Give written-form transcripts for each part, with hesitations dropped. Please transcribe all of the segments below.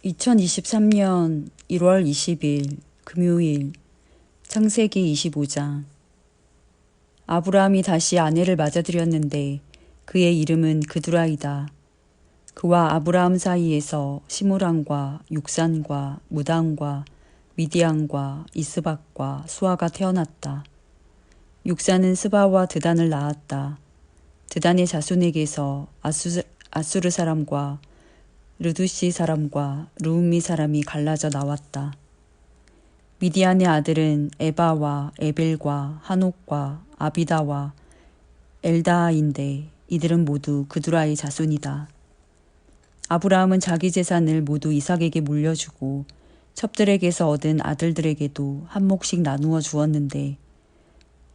2023년 1월 20일 금요일 창세기 25장. 아브라함이 다시 아내를 맞아들였는데 그의 이름은 그두라이다. 그와 아브라함 사이에서 시므람과 육산과 무당과 미디안과 이스박과 수아가 태어났다. 육산은 스바와 드단을 낳았다. 드단의 자손에게서 아수르 사람과 르두시 사람과 르움미 사람이 갈라져 나왔다. 미디안의 아들은 에바와 에벨과 한옥과 아비다와 엘다하인데 이들은 모두 그두라의 자손이다. 아브라함은 자기 재산을 모두 이삭에게 물려주고 첩들에게서 얻은 아들들에게도 한 몫씩 나누어 주었는데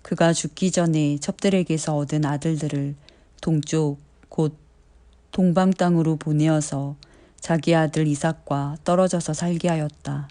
그가 죽기 전에 첩들에게서 얻은 아들들을 동쪽 곧 동방 땅으로 보내어서 자기 아들 이삭과 떨어져서 살게 하였다.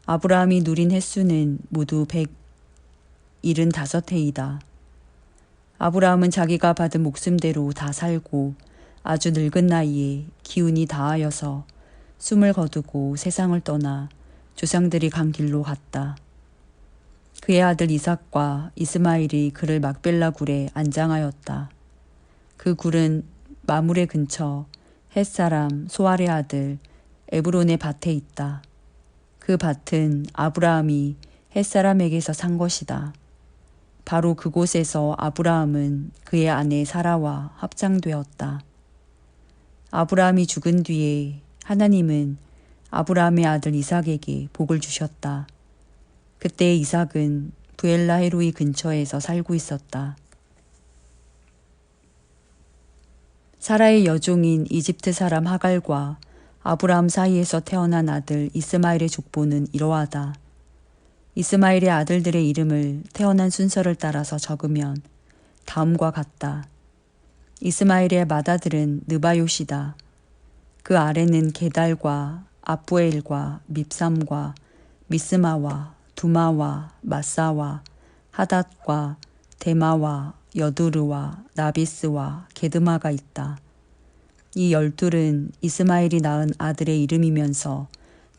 아브라함이 누린 횟수는 모두 175해이다. 아브라함은 자기가 받은 목숨대로 다 살고 아주 늙은 나이에 기운이 다하여서 숨을 거두고 세상을 떠나 조상들이 간 길로 갔다. 그의 아들 이삭과 이스마일이 그를 막벨라 굴에 안장하였다. 그 굴은 마므레 근처 햇사람 소알의 아들 에브론의 밭에 있다. 그 밭은 아브라함이 햇사람에게서 산 것이다. 바로 그곳에서 아브라함은 그의 아내 사라와 합장되었다. 아브라함이 죽은 뒤에 하나님은 아브라함의 아들 이삭에게 복을 주셨다. 그때 이삭은 부엘라헤로이 근처에서 살고 있었다. 사라의 여종인 이집트 사람 하갈과 아브라함 사이에서 태어난 아들 이스마엘의 족보는 이러하다. 이스마엘의 아들들의 이름을 태어난 순서를 따라서 적으면 다음과 같다. 이스마엘의 맏아들은 느바요시다. 그 아래는 게달과 아부엘과 밉삼과 미스마와 두마와 마사와 하닷과 데마와 여두르와 나비스와 게드마가 있다. 이 12은 이스마엘이 낳은 아들의 이름이면서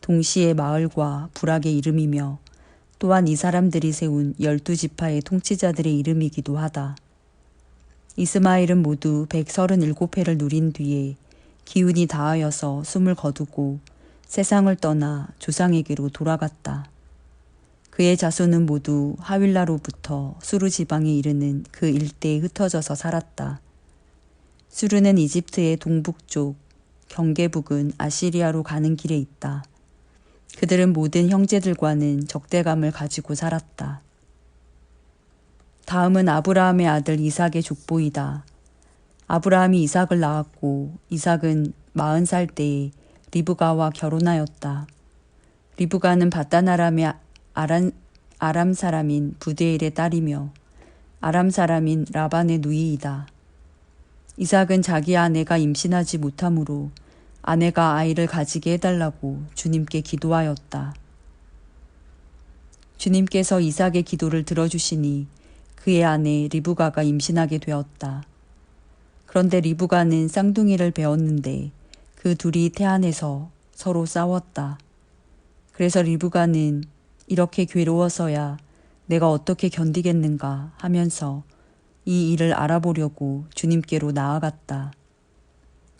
동시에 마을과 부락의 이름이며 또한 이 사람들이 세운 12지파의 통치자들의 이름이기도 하다. 이스마엘은 모두 137해를 누린 뒤에 기운이 다하여서 숨을 거두고 세상을 떠나 조상에게로 돌아갔다. 그의 자손은 모두 하윌라로부터 수르 지방에 이르는 그 일대에 흩어져서 살았다. 수르는 이집트의 동북쪽, 경계북은 아시리아로 가는 길에 있다. 그들은 모든 형제들과는 적대감을 가지고 살았다. 다음은 아브라함의 아들 이삭의 족보이다. 아브라함이 이삭을 낳았고 이삭은 40살 때에 리브가와 결혼하였다. 리브가는 바단 아람의 아람 사람인 부드엘의 딸이며 아람 사람인 라반의 누이이다. 이삭은 자기 아내가 임신하지 못하므로 아내가 아이를 가지게 해달라고 주님께 기도하였다. 주님께서 이삭의 기도를 들어주시니 그의 아내 리브가가 임신하게 되었다. 그런데 리브가는 쌍둥이를 배웠는데 그 둘이 태안에서 서로 싸웠다. 그래서 리브가는 이렇게 괴로워서야 내가 어떻게 견디겠는가 하면서 이 일을 알아보려고 주님께로 나아갔다.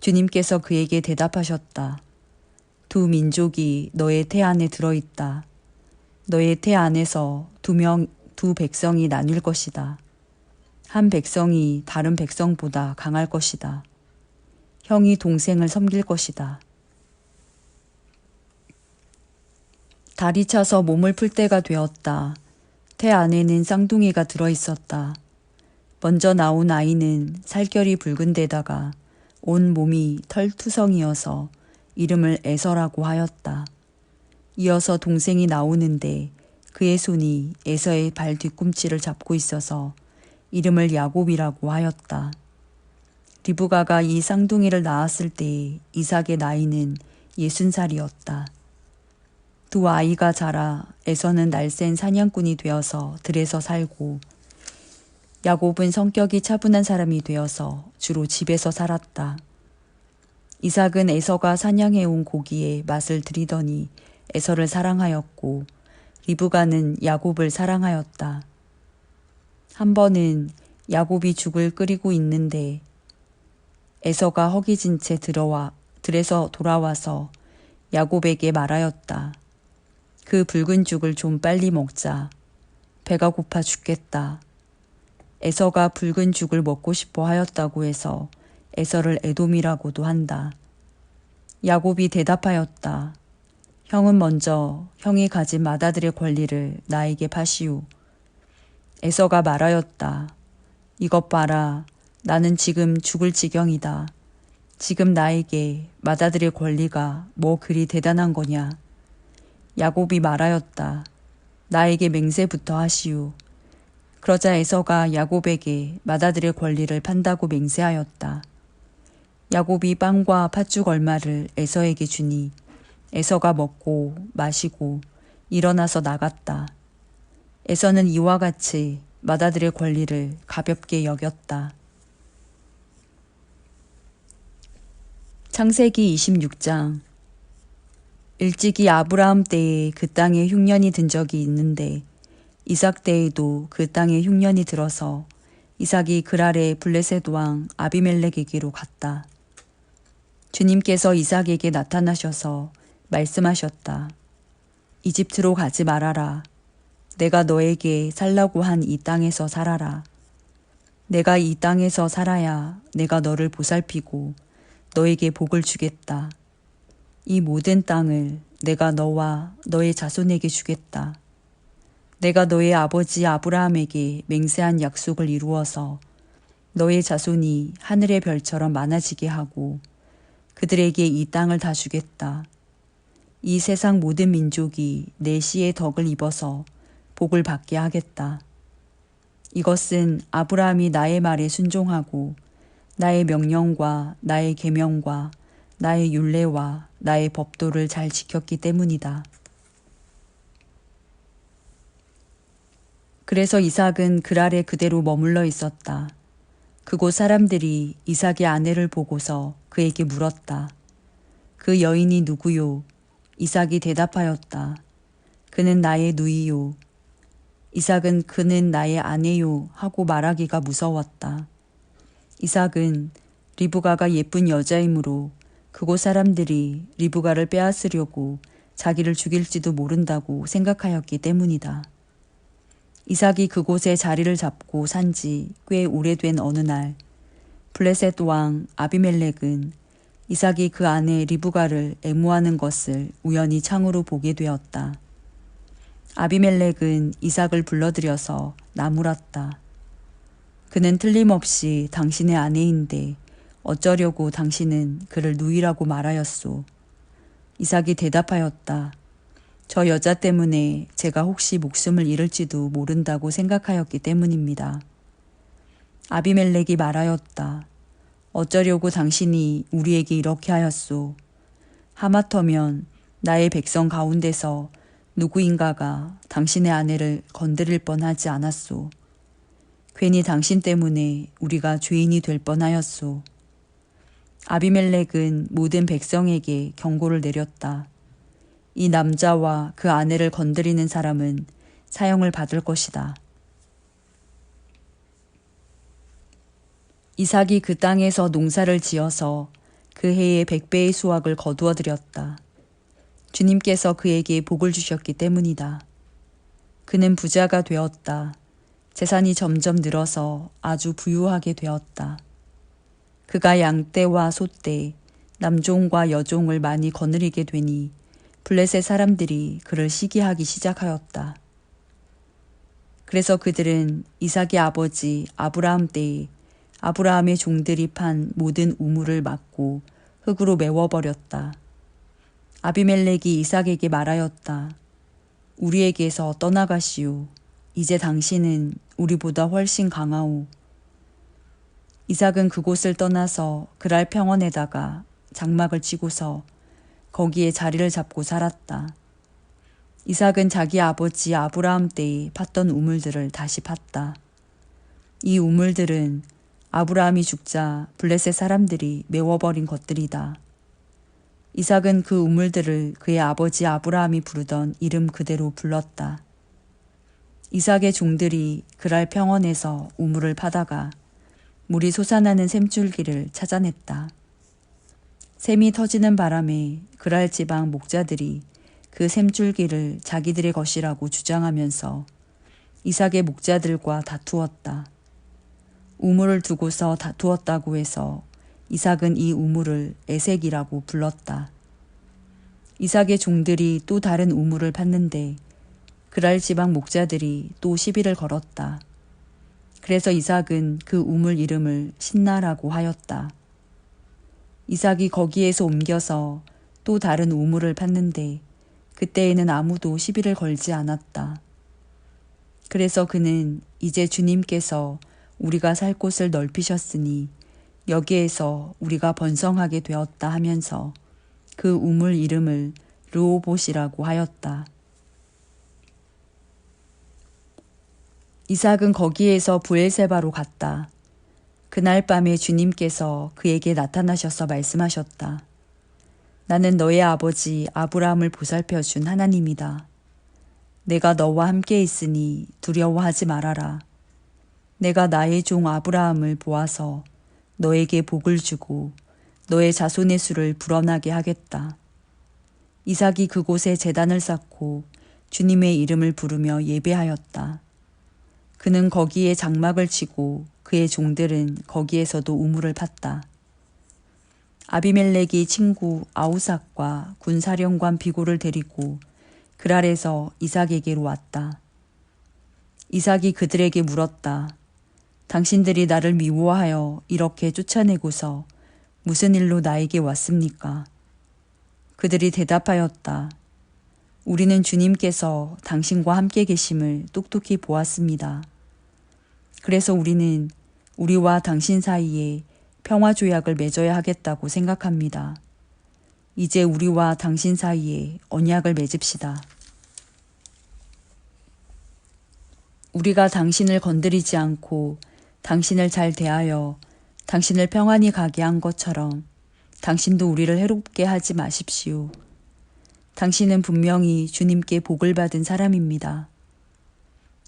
주님께서 그에게 대답하셨다. 두 민족이 너의 태 안에 들어있다. 너의 태 안에서 두 백성이 나뉠 것이다. 한 백성이 다른 백성보다 강할 것이다. 형이 동생을 섬길 것이다. 달이 차서 몸을 풀 때가 되었다. 태 안에는 쌍둥이가 들어있었다. 먼저 나온 아이는 살결이 붉은 데다가 온 몸이 털투성이어서 이름을 에서라고 하였다. 이어서 동생이 나오는데 그의 손이 에서의 발 뒤꿈치를 잡고 있어서 이름을 야곱이라고 하였다. 리브가가 이 쌍둥이를 낳았을 때 이삭의 나이는 60살이었다. 두 아이가 자라 에서는 날쌘 사냥꾼이 되어서 들에서 살고 야곱은 성격이 차분한 사람이 되어서 주로 집에서 살았다. 이삭은 에서가 사냥해온 고기의 맛을 들이더니 에서를 사랑하였고 리브가는 야곱을 사랑하였다. 한 번은 야곱이 죽을 끓이고 있는데 에서가 허기진 채 들에서 돌아와서 야곱에게 말하였다. 그 붉은 죽을 좀 빨리 먹자. 배가 고파 죽겠다. 에서가 붉은 죽을 먹고 싶어 하였다고 해서 에서를 에돔이라고도 한다. 야곱이 대답하였다. 형은 먼저 형이 가진 맏아들의 권리를 나에게 파시오. 에서가 말하였다. 이것 봐라. 나는 지금 죽을 지경이다. 지금 나에게 맏아들의 권리가 뭐 그리 대단한 거냐. 야곱이 말하였다. 나에게 맹세부터 하시오. 그러자 에서가 야곱에게 맏아들의 권리를 판다고 맹세하였다. 야곱이 빵과 팥죽 얼마를 에서에게 주니 에서가 먹고 마시고 일어나서 나갔다. 에서는 이와 같이 맏아들의 권리를 가볍게 여겼다. 창세기 26장. 일찍이 아브라함 때에 그 땅에 흉년이 든 적이 있는데 이삭 때에도 그 땅에 흉년이 들어서 이삭이 그랄의 블레셋 왕 아비멜렉에게로 갔다. 주님께서 이삭에게 나타나셔서 말씀하셨다. 이집트로 가지 말아라. 내가 너에게 살라고 한 이 땅에서 살아라. 내가 이 땅에서 살아야 내가 너를 보살피고 너에게 복을 주겠다. 이 모든 땅을 내가 너와 너의 자손에게 주겠다. 내가 너의 아버지 아브라함에게 맹세한 약속을 이루어서 너의 자손이 하늘의 별처럼 많아지게 하고 그들에게 이 땅을 다 주겠다. 이 세상 모든 민족이 내 씨의 덕을 입어서 복을 받게 하겠다. 이것은 아브라함이 나의 말에 순종하고 나의 명령과 나의 계명과 나의 율례와 나의 법도를 잘 지켰기 때문이다. 그래서 이삭은 그랄에 그대로 머물러 있었다. 그곳 사람들이 이삭의 아내를 보고서 그에게 물었다. 그 여인이 누구요? 이삭이 대답하였다. 그는 나의 누이요. 이삭은 그는 나의 아내요 하고 말하기가 무서웠다. 이삭은 리브가가 예쁜 여자이므로 그곳 사람들이 리브가를 빼앗으려고 자기를 죽일지도 모른다고 생각하였기 때문이다. 이삭이 그곳에 자리를 잡고 산 지 꽤 오래된 어느 날 블레셋 왕 아비멜렉은 이삭이 그 아내 리브가를 애무하는 것을 우연히 창으로 보게 되었다. 아비멜렉은 이삭을 불러들여서 나무랐다. 그는 틀림없이 당신의 아내인데 어쩌려고 당신은 그를 누이라고 말하였소. 이삭이 대답하였다. 저 여자 때문에 제가 혹시 목숨을 잃을지도 모른다고 생각하였기 때문입니다. 아비멜렉이 말하였다. 어쩌려고 당신이 우리에게 이렇게 하였소. 하마터면 나의 백성 가운데서 누구인가가 당신의 아내를 건드릴 뻔하지 않았소. 괜히 당신 때문에 우리가 죄인이 될 뻔하였소. 아비멜렉은 모든 백성에게 경고를 내렸다. 이 남자와 그 아내를 건드리는 사람은 사형을 받을 것이다. 이삭이 그 땅에서 농사를 지어서 그 해에 100배의 수확을 거두어들였다. 주님께서 그에게 복을 주셨기 때문이다. 그는 부자가 되었다. 재산이 점점 늘어서 아주 부유하게 되었다. 그가 양떼와 소떼, 남종과 여종을 많이 거느리게 되니 블레셋 사람들이 그를 시기하기 시작하였다. 그래서 그들은 이삭의 아버지 아브라함 때에 아브라함의 종들이 판 모든 우물을 막고 흙으로 메워버렸다. 아비멜렉이 이삭에게 말하였다. 우리에게서 떠나가시오. 이제 당신은 우리보다 훨씬 강하오. 이삭은 그곳을 떠나서 그랄 평원에다가 장막을 치고서 거기에 자리를 잡고 살았다. 이삭은 자기 아버지 아브라함 때에 팠던 우물들을 다시 팠다. 이 우물들은 아브라함이 죽자 블레셋 사람들이 메워버린 것들이다. 이삭은 그 우물들을 그의 아버지 아브라함이 부르던 이름 그대로 불렀다. 이삭의 종들이 그랄 평원에서 우물을 파다가 물이 솟아나는 샘줄기를 찾아냈다. 샘이 터지는 바람에 그랄 지방 목자들이 그 샘줄기를 자기들의 것이라고 주장하면서 이삭의 목자들과 다투었다. 우물을 두고서 다투었다고 해서 이삭은 이 우물을 에색이라고 불렀다. 이삭의 종들이 또 다른 우물을 팠는데 그랄 지방 목자들이 또 시비를 걸었다. 그래서 이삭은 그 우물 이름을 신나라고 하였다. 이삭이 거기에서 옮겨서 또 다른 우물을 팠는데 그때에는 아무도 시비를 걸지 않았다. 그래서 그는 이제 주님께서 우리가 살 곳을 넓히셨으니 여기에서 우리가 번성하게 되었다 하면서 그 우물 이름을 르호봇이라고 하였다. 이삭은 거기에서 브엘세바로 갔다. 그날 밤에 주님께서 그에게 나타나셔서 말씀하셨다. 나는 너의 아버지 아브라함을 보살펴 준 하나님이다. 내가 너와 함께 있으니 두려워하지 말아라. 내가 나의 종 아브라함을 보아서 너에게 복을 주고 너의 자손의 수를 불어나게 하겠다. 이삭이 그곳에 제단을 쌓고 주님의 이름을 부르며 예배하였다. 그는 거기에 장막을 치고 그의 종들은 거기에서도 우물을 팠다. 아비멜렉이 친구 아우삭과 군사령관 비고를 데리고 그랄에서 이삭에게로 왔다. 이삭이 그들에게 물었다. 당신들이 나를 미워하여 이렇게 쫓아내고서 무슨 일로 나에게 왔습니까? 그들이 대답하였다. 우리는 주님께서 당신과 함께 계심을 똑똑히 보았습니다. 그래서 우리는 우리와 당신 사이에 평화조약을 맺어야 하겠다고 생각합니다. 이제 우리와 당신 사이에 언약을 맺읍시다. 우리가 당신을 건드리지 않고 당신을 잘 대하여 당신을 평안히 가게 한 것처럼 당신도 우리를 해롭게 하지 마십시오. 당신은 분명히 주님께 복을 받은 사람입니다.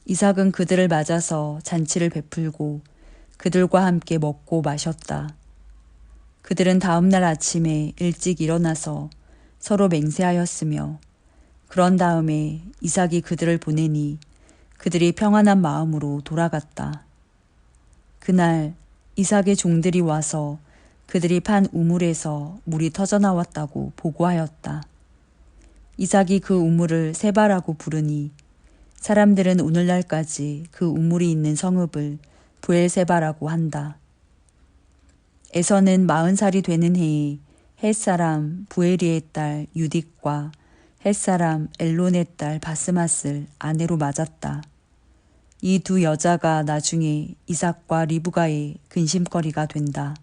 이삭은 그들을 맞아서 잔치를 베풀고 그들과 함께 먹고 마셨다. 그들은 다음 날 아침에 일찍 일어나서 서로 맹세하였으며 그런 다음에 이삭이 그들을 보내니 그들이 평안한 마음으로 돌아갔다. 그날 이삭의 종들이 와서 그들이 판 우물에서 물이 터져나왔다고 보고하였다. 이삭이 그 우물을 세바라고 부르니 사람들은 오늘날까지 그 우물이 있는 성읍을 브엘세바라고 한다. 에서는 40살이 되는 해에 헷사람 부에리의 딸 유딕과 헷사람 엘론의 딸 바스맛을 아내로 맞았다. 이 두 여자가 나중에 이삭과 리브가의 근심거리가 된다.